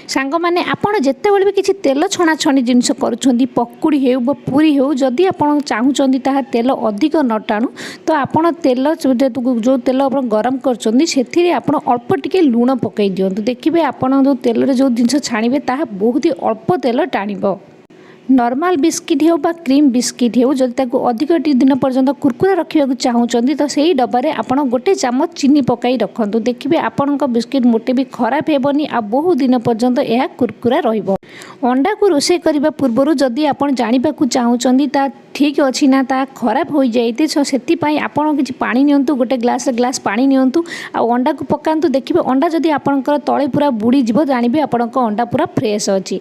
सांग मैंने आपड़ जितेबाला भी किसी तेल छणाछणी जिनस कर पकुड़ी हो पूरी हो जदि आप चाहूँगी तेल अधिक न टाणु तो आपड़ तेल जो तेल आप गरम कर अल्प टिके लुण पकई दिंतु देखिए आपड़ जो तेल जो जिन छाणवे ताहा बहुत ही अल्प तेल टाणिब। नॉर्मल बिस्किट हो क्रीम बिस्किट हो जदि अधिक दिन पर्यंत कुरकुरा रखा चाहूँगी तो सही डब्बार आप गोटे चामच चीनी पकाई रखु देखिए आपण बिस्किट मोटे भी खराब हेबनी आ बहुत दिन पर्यंत यह कुरकुरा रहिबो। अंडा को रोषे करने पूर्वर जदि आप जानवा चाहूँगी ठीक अच्छी ना ता खराब हो जाए से आपड़ कि पानी नियंतु गोटे ग्लास पानी नियंतु आ अंडा को पकातु देखिए अंडा जदि आपंकर तले पूरा बुड़ीज जानवे आपण अंडा पूरा फ्रेश अच्छी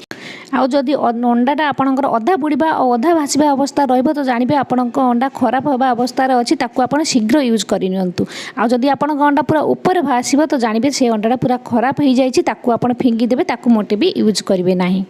आउ जदि अंडाटा आपंकर अधा बुड़वा और अधा भाषा अवस्था रहिबो तो जानवे आपण अंडा खराब होगा अवस्था अच्छी ताकू शीघ्र यूज करनियंतु आउ जदि आपण अंडा पूरा ऊपर भाषिबो तो जानवे से अंडाटा पूरा खराब हो जाए ताकू आपण फिंगिदेवे ताकू मोटे भी यूज करेंगे नहीं।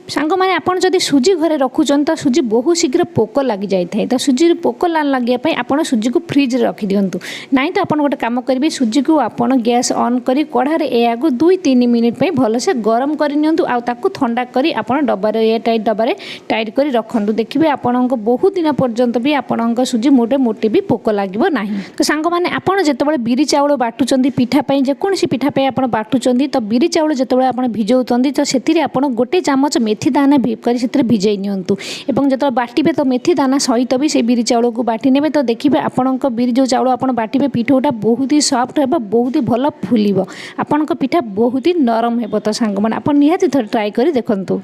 सांग मैंने आपड़ जदि सुजी घरे रखुचन तो सुजी बहुत शीघ्र पोक लग जाए तो सुजी पोक लगे आप सुजी को फ्रिज रखी दिंतु नाई तो आप गोटे कम करेंगे सुजी को आप गैस ऑन कर कढ़ार या 2-3 मिनिट भलसे गरम करनी आउ ठंडा कर डब्बार ए टाइट डब्बार टाइट कर रखु देखिए आपण बहुत दिन पर्यंत भी आपण सुजी मोटे मोटे भी पोक लगे ना। तो सांग मैंने आपड़ जिते बिरी चाउल बाटुंट पिठापी जेकोसी पिठापी आप बाटुंट तो बिरी चाउल जिते आप भिजाऊँच तो से गोटे चामच मेथी दाना कर भिजई नियंतु एवं जो बाटिबे तो मेथी दाना सहित भी से बिरी चाउल को बाटी नेबे तो देखिए आपण बिरी जो चाउल आप बाटिबे पिठाटा बहुत ही सॉफ्ट है बहुत ही भल फुलिब आपण पिठा बहुत ही नरम है। तो सांग मैंने आप निहाती थोड़े ट्राए कर देखु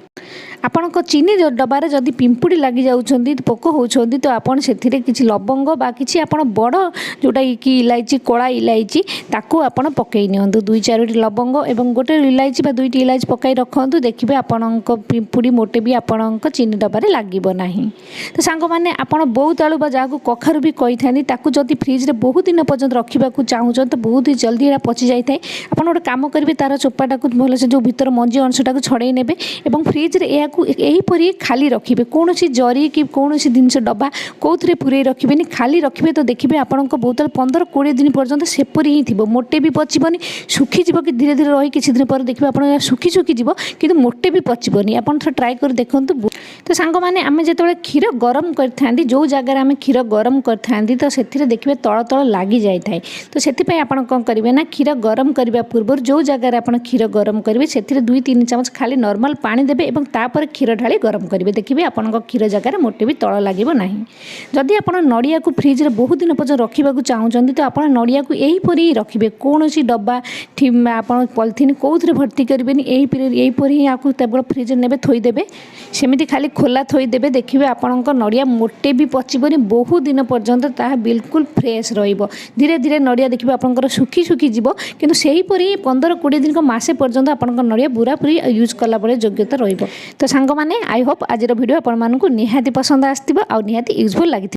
आपण चीनी डब्बार जदि पिंपुड़ी लगी जाऊँच पोक होती तो आपड़ से किसी लवंग बा कि आप बड़ जोटा कि इलायची कला इलायची ताकू आपण पकई नियंतु 2-4 लवंग एवं गोटे इलायची बा 2टी इलायची पकई रखु देखिए आपण पिंपुड़ी मोटे भी आपण चीनी डब्बार लगे ना। तो सांग मैंने आपड़ बहुत आलू बा जहाँ कखारू भी कही था जदि फ्रिज में बहुत दिन पर्यंत रखा चाहूँ तो बहुत ही जल्दी यहाँ पची जाए आप गोटे कम करेंगे तार चोपाटा को भल से जो भर मंजी अंशटा को छड़े ने फ्रिज में यहीपरी खाली रखिए कौन जरी कि कौन जिनस डब्बा कौन पूरे रखिए खाली रखिए तो देखिए आपण बहुत 15-20 दिन पर्यंत सेपरी ही थी मोटे भी पचबनी सुखीज कि धीरे धीरे रही किसी दिन पर देखिए आप सुखी सुखीज कि मोटे भी पचबनी आप ट्राए कर देखु। तो सांग मैंने आम जो क्षीर गरम कर जो जगार आम क्षीर गरम कर तो से देखिए तल तल लगी जाए तो से कौन करेंगे ना क्षीर गरम करने पूर्व जो जगार आप क्षीर गरम करेंगे से 2-3 चामच खाली नॉर्मल पानी देवे और तापर क्षीर ढाली गरम करेंगे देखिए आपण क्षीर जगार मोटे भी तल लगे ना। जदि आप नड़िया को फ्रिज में बहुत दिन पर्यटन रखा चाहूँगी तो आप नड़िया को यहीपरी रखिए कौन डब्बा आप पॉलिथीन कौन भर्ती करेंगे यहीपरी ही आपको केवल फ्रिज ने थोदेवे सेमती खाली खोला थोदेवे देखिए आपण नड़िया मोटे भी पचबनी बहुत दिन पर्यंत ताहा बिल्कुल फ्रेश रहिबो धीरे धीरे नड़िया देखिए आपंकर सुखी सुखी जीव किंतु सेहीपरी 15-20 दिन मासे पर्यंत आपण नड़िया पूरा पूरी यूज कला योग्यता रहिबो। तो सांग माने आई होप आज वीडियो आपण मानकु निहाती पसंद आस्तिबो आ निहाती यूजफुल लागि।